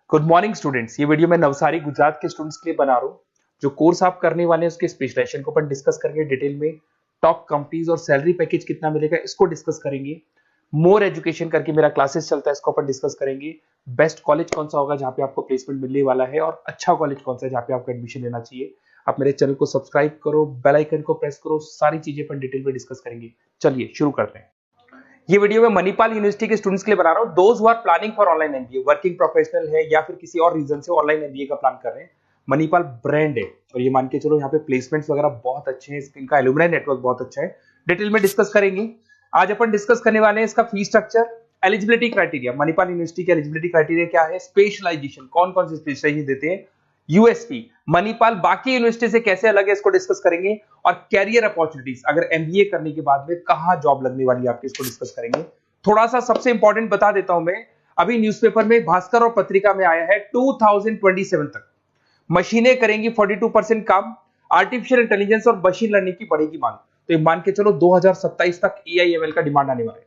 Good morning students. ये video मैं नवसारी गुजरात के स्टूडेंट्स के लिए बना रहा हूँ। जो कोर्स आप करने वाले हैं उसके स्पेशलाइजेशन को अपन डिस्कस करेंगे डिटेल में। टॉप कंपनीज और सैलरी पैकेज कितना मिलेगा इसको डिस्कस करेंगे। मोर एजुकेशन करके मेरा क्लासेस चलता है, इसको अपन डिस्कस करेंगे। बेस्ट कॉलेज कौन सा होगा जहाँ पे आपको प्लेसमेंट मिलने वाला है, और अच्छा कॉलेज कौन सा है जहाँ पे आपको एडमिशन लेना चाहिए। आप मेरे चैनल को सब्सक्राइब करो, बेल आइकन को प्रेस करो, सारी चीजें अपन डिटेल में डिस्कस करेंगे। चलिए शुरू करते हैं। ये वीडियो मैं मणिपाल यूनिवर्सिटी के स्टूडेंट्स के लिए बना रहा हूं। Those who are planning for online MBA, working professional है या फिर किसी और रीजन से ऑनलाइन एमबीए का प्लान कर रहे हैं। मणिपाल ब्रांड है और ये मान के चलो यहाँ पे प्लेसमेंट्स वगैरह बहुत अच्छे हैं, इनका एलुमनाई नेटवर्क बहुत अच्छा है। डिटेल में डिस्कस करेंगे। आज अपन डिस्कस करने वाले हैं इसका fee structure, eligibility criteria. Manipal university के एलिजिबिलिटी क्राइटेरिया क्या है, स्पेशलाइजेशन कौन कौन से स्पेशलाइजेशन देते हैं, यूएसपी मणिपाल बाकी यूनिवर्सिटी से कैसे अलग है इसको डिस्कस करेंगे, और कैरियर अपॉर्चुनिटीज अगर एमबीए करने के बाद में कहां जॉब लगने वाली है आपकी, इसको डिस्कस करेंगे। थोड़ा सा सबसे इंपॉर्टेंट बता देता हूं मैं, अभी न्यूज़पेपर में भास्कर और पत्रिका में आया है 2027 तक मशीनें करेंगी 42% काम, आर्टिफिशियल इंटेलिजेंस और मशीन लर्निंग की बढ़ेगी मांग। तो ये मान के चलो 2027 तक एआईएमएल का डिमांड आने वाला है।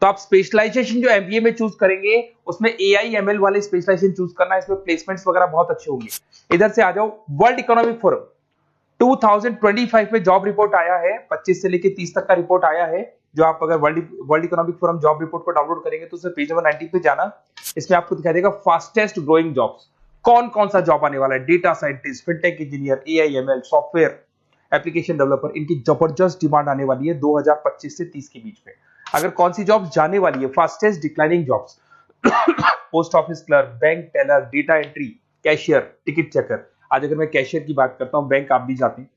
तो आप स्पेशलाइजेशन जो एमबीए में चूज करेंगे उसमें एआईएमएल वाले स्पेशलाइजेशन चूज करना, इसमें प्लेसमेंट्स वगैरह बहुत अच्छे होंगे। इधर से आ जाओ, वर्ल्ड इकोनॉमिक फोरम 2025 में जॉब रिपोर्ट आया है, 25 से लेके 30 तक का रिपोर्ट आया है। जो आप अगर world economic forum job report को डाउनलोड करेंगे तो उसमें पेज नंबर 19 पे जाना, इसमें आपको दिखाई देगा फास्टेस्ट ग्रोइंग जॉब्स, कौन कौन सा जॉब आने वाला है। Data scientist, fintech engineer, AIML, software application developer, इनकी जबरदस्त डिमांड आने वाली है 2025 से 30 के बीच में। अगर कौन सी जॉब जाने वाली है, fastest declining jobs post office clerk, bank teller, data entry, cashier, ticket checker. आज अगर मैं कैशियर की बात करता हूं, बैंक आप भी जाते हैं,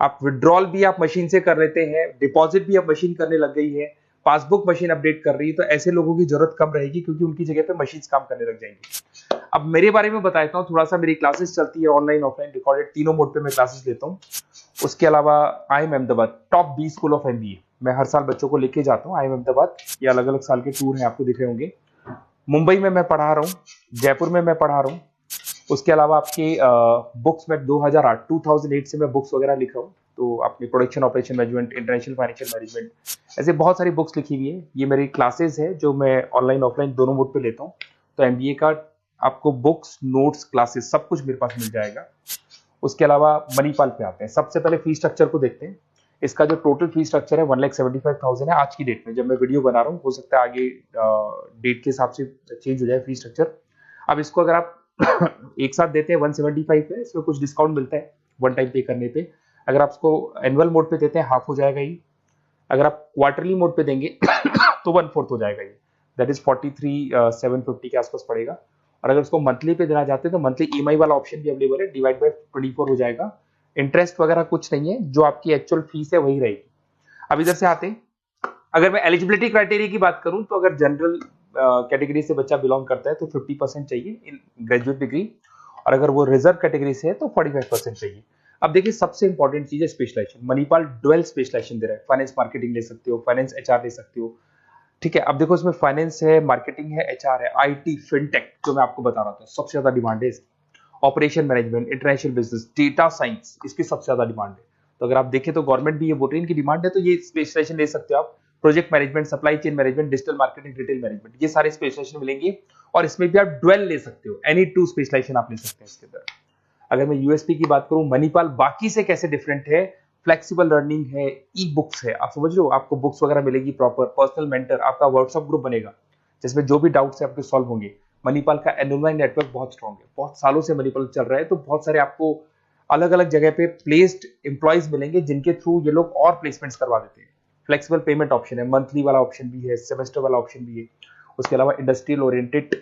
आप विड्रॉल भी आप मशीन से कर लेते हैं, डिपॉजिट भी अब मशीन करने लग गई है, पासबुक मशीन अपडेट कर रही है, तो ऐसे लोगों की जरूरत कम रहेगी क्योंकि उनकी जगह पे मशीन काम करने लग जाएंगी। अब मेरे बारे में बताता हूँ थोड़ा सा, मेरी क्लासेस चलती है ऑनलाइन ऑफलाइन रिकॉर्डेड, तीनों मोड पे मैं क्लासेस लेता हूँ। उसके अलावा I am Ahmedabad top 20 school of MBA मैं हर साल बच्चों को लेके जाता हूँ। आई एम अहमदाबाद, ये अलग अलग साल के टूर हैं, आपको दिख रहे होंगे। मुंबई में मैं पढ़ा रहा हूँ, जयपुर में मैं पढ़ा रहा हूँ। उसके अलावा आपके बुक्स में 2008 से मैं बुक्स वगैरह लिख रहा हूँ, तो अपनी production operation management, international financial management, ऐसे बहुत सारी बुक्स लिखी हुई है। ये मेरी क्लासेस है जो मैं ऑनलाइन ऑफलाइन दोनों मोड पे लेता हूँ। तो एमबीए का आपको बुक्स, नोट्स, क्लासेस सब कुछ मेरे पास मिल जाएगा। उसके अलावा मणिपाल पे आते हैं। सबसे पहले फी स्ट्रक्चर को देखते हैं। इसका जो टोटल फी स्ट्रक्चर है 1,75,000 है आज की डेट में, जब मैं वीडियो बना रहा हूँ। हो सकता है आगे डेट के हिसाब से चेंज हो जाए फी स्ट्रक्चर। अब इसको अगर आप एक साथ देते हैं 175 है, इसमें कुछ डिस्काउंट मिलता है वन टाइम पे करने पे। अगर आप इसको एनुअल मोड पे देते हैं हाफ हो जाएगा ये। अगर आप क्वार्टरली मोड पे देंगे तो 1/4 हो जाएगा ये, दैट इज 43,750 के आसपास पड़ेगा। और अगर उसको मंथली पे देना चाहते हैं तो मंथली ईएमआई वाला ऑप्शन भी अवेलेबल है, डिवाइड बाय 24 हो जाएगा। इंटरेस्ट वगैरह कुछ नहीं है, जो आपकी एक्चुअल फीस है वही रहेगी। अब इधर से आते हैं, अगर मैं एलिजिबिलिटी क्राइटेरिया की बात करूं तो अगर जनरल कैटेगरी से बच्चा बिलोंग करता है तो 50% चाहिए इन ग्रेजुएट डिग्री, और अगर वो रिजर्व कैटेगरी से है तो 45% चाहिए। अब देखिए सबसे इंपॉर्टेंट चीज है स्पेशलाइजेशन। मणिपाल डुअल स्पेशलाइजेशन दे रहा है, फाइनेंस मार्केटिंग ले सकते हो, फाइनेंस एचआर ले सकते हो, ठीक है। अब देखो इसमें फाइनेंस है, मार्केटिंग है, एचआर है, आईटी, फिनटेक जो मैं आपको बता रहा था सबसे ज्यादा डिमांड है इसकी। Operation management, international business, data science, इसकी सबसे ज्यादा डिमांड है। तो अगर आप देखें तो गवर्नमेंट भी ये बोल रही है इनकी डिमांड है, तो ये स्पेशलाइजेशन ले सकते हो आप। Project management, supply chain management, digital marketing, retail management, ये सारे स्पेशलाइजेशन मिलेंगे। और इसमें भी आप डुअल ले सकते हो, एनी टू स्पेशलाइजेशन आप ले सकते हैं इसके अंदर। अगर मैं यूएसपी की बात करूं, मणिपाल बाकी से कैसे डिफरेंट है, फ्लेक्सिबल लर्निंग है, ई बुक्स है, आप समझ रहे हो, आपको बुक्स वगैरह मिलेगी प्रॉपर, पर्सनल मेंटर, आपका व्हाट्सएप ग्रुप बनेगा जिसमें जो भी डाउट्स है आपके सॉल्व होंगे। मणिपाल का एलुमनाई नेटवर्क बहुत स्ट्रॉन्ग है, बहुत सालों से मणिपाल चल रहा है, तो बहुत सारे आपको अलग अलग जगह पे प्लेस्ड एम्प्लॉयज मिलेंगे जिनके थ्रू ये लोग और प्लेसमेंट्स करवा देते हैं। फ्लेक्सिबल पेमेंट ऑप्शन है, मंथली वाला ऑप्शन भी है, सेमेस्टर वाला ऑप्शन भी है। उसके अलावा इंडस्ट्रियल ओरिएंटेड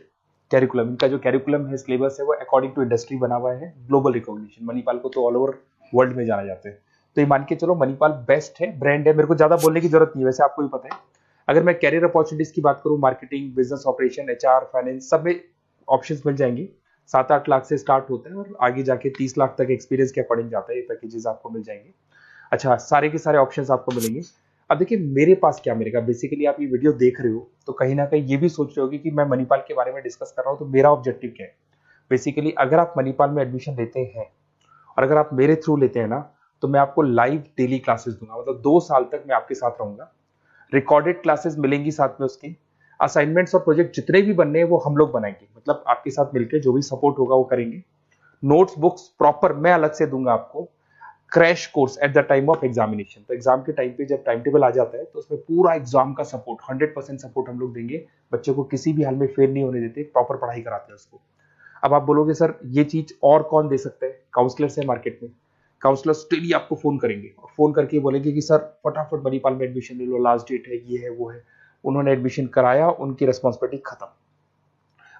कैरिकुलम, इनका जो कैरिकुलम है, सिलेबस है, वो अकॉर्डिंग टू इंडस्ट्री बना हुआ है। ग्लोबल रिकॉग्निशन, मणिपाल को तो ऑल ओवर वर्ल्ड में जाना जाता है। तो ये मान के चलो मणिपाल बेस्ट है, ब्रांड है, मेरे को ज्यादा बोलने की जरूरत नहीं है, वैसे आपको भी पता है। अगर मैं कैरियर अपॉर्चुनिटीज की बात करूं, marketing, business operation, HR, finance, सब में ऑप्शंस मिल जाएंगे। 7-8 लाख से स्टार्ट होता है और आगे जाके 30 लाख तक एक्सपीरियंस के अकॉर्डिंग जाता है, ये पैकेजेस आपको मिल जाएंगे। अच्छा, सारे के सारे ऑप्शंस आपको मिलेंगे। अब देखिए मेरे पास क्या मिलेगा, बेसिकली आप ये वीडियो देख रहे हो तो कहीं ना कहीं ये भी सोच रहे होगे कि मैं मणिपाल के बारे में डिस्कस कर रहा हूँ, तो मेरा ऑब्जेक्टिव क्या है। बेसिकली अगर आप मणिपाल में एडमिशन लेते हैं और अगर आप मेरे थ्रू लेते हैं ना, तो मैं आपको लाइव डेली क्लासेस दूंगा, मतलब 2 साल तक मैं आपके साथ रहूंगा। रिकॉर्डेड क्लासेस मिलेंगी साथ में उसकी। असाइनमेंट्स और प्रोजेक्ट जितने भी बनने हैं वो हम लोग बनाएंगे, मतलब आपके साथ मिलकर जो भी सपोर्ट होगा वो करेंगे। नोट्स बुक्स प्रॉपर मैं अलग से दूंगा आपको। Crash course at the time of examination, तो एग्जाम के टाइम पे जब टाइम टेबल आ जाता है तो उसमें पूरा एग्जाम का सपोर्ट 100% सपोर्ट हम लोग देंगे। बच्चों को किसी भी हाल में फेल नहीं होने देते, प्रॉपर पढ़ाई कराते हैं उसको। अब आप बोलोगे सर ये चीज और कौन दे सकता है? काउंसलर्स है मार्केट में, काउंसलर्स डेली आपको फोन करेंगे और फोन करके बोलेंगे कि सर फटाफट मणिपाल में एडमिशन ले लो, लास्ट डेट है, ये है वो है। उन्होंने एडमिशन कराया, उनकी रिस्पॉन्सिबिलिटी खत्म।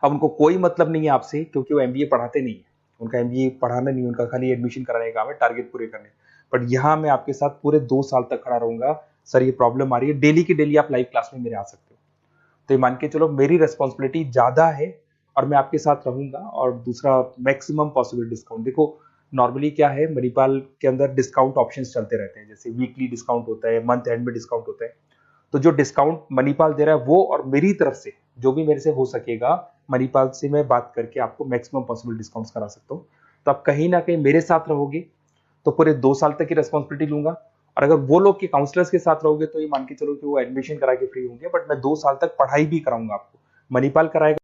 अब उनको कोई मतलब नहीं है आपसे, क्योंकि वो एमबीए पढ़ाते नहीं है, उनका एमबीए पढ़ाना नहीं, उनका खाली एडमिशन कराने का काम है, टारगेट पूरे करने। बट यहाँ मैं आपके साथ पूरे 2 साल तक खड़ा रहूंगा। सर ये प्रॉब्लम आ रही है, डेली की डेली आप लाइव क्लास में मेरे आ सकते हो। तो ये मान के चलो मेरी रेस्पॉन्सिबिलिटी ज्यादा है और मैं आपके साथ रहूंगा। और दूसरा, मैक्सिमम पॉसिबल डिस्काउंट। देखो नॉर्मली क्या है, मणिपाल के अंदर डिस्काउंट ऑप्शंस चलते रहते हैं, जैसे वीकली डिस्काउंट होता है, मंथ एंड में डिस्काउंट होता है। तो जो डिस्काउंट मणिपाल दे रहा है वो, और मेरी तरफ से जो भी मेरे से हो सकेगा, मणिपाल से मैं बात करके आपको मैक्सिमम पॉसिबल डिस्काउंट्स करा सकता हूँ। तो आप कहीं ना कहीं मेरे साथ रहोगे तो पूरे 2 साल तक की रेस्पॉन्सिबिलिटी लूंगा। और अगर वो लोग के काउंसलर्स के साथ रहोगे तो ये मान के चलो कि वो एडमिशन करा के फ्री होंगे, बट मैं 2 साल तक पढ़ाई भी कराऊंगा आपको, मणिपाल कराएगा।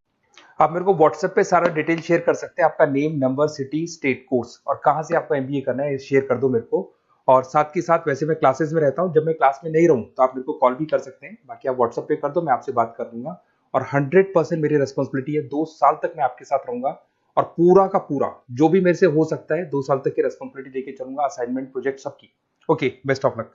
आप मेरे को व्हाट्सएप पे सारा डिटेल शेयर कर सकते हैं, आपका name, number, city, state, course और कहाँ से आपको एमबीए करना है शेयर कर दो मेरे को। और साथ के साथ वैसे मैं क्लासेस में रहता हूँ, जब मैं क्लास में नहीं रहूँ तो आप मेरे को कॉल भी कर सकते हैं, बाकी आप व्हाट्सएप पे कर दो, मैं आपसे बात कर दूंगा। और 100% मेरी रेस्पॉन्सिबिलिटी है, 2 साल तक मैं आपके साथ रहूंगा और पूरा का पूरा जो भी मेरे से हो सकता है 2 साल तक की रेस्पॉन्सिबिलिटी लेके चलूंगा, असाइनमेंट, प्रोजेक्ट, सबकी। Okay, best of luck.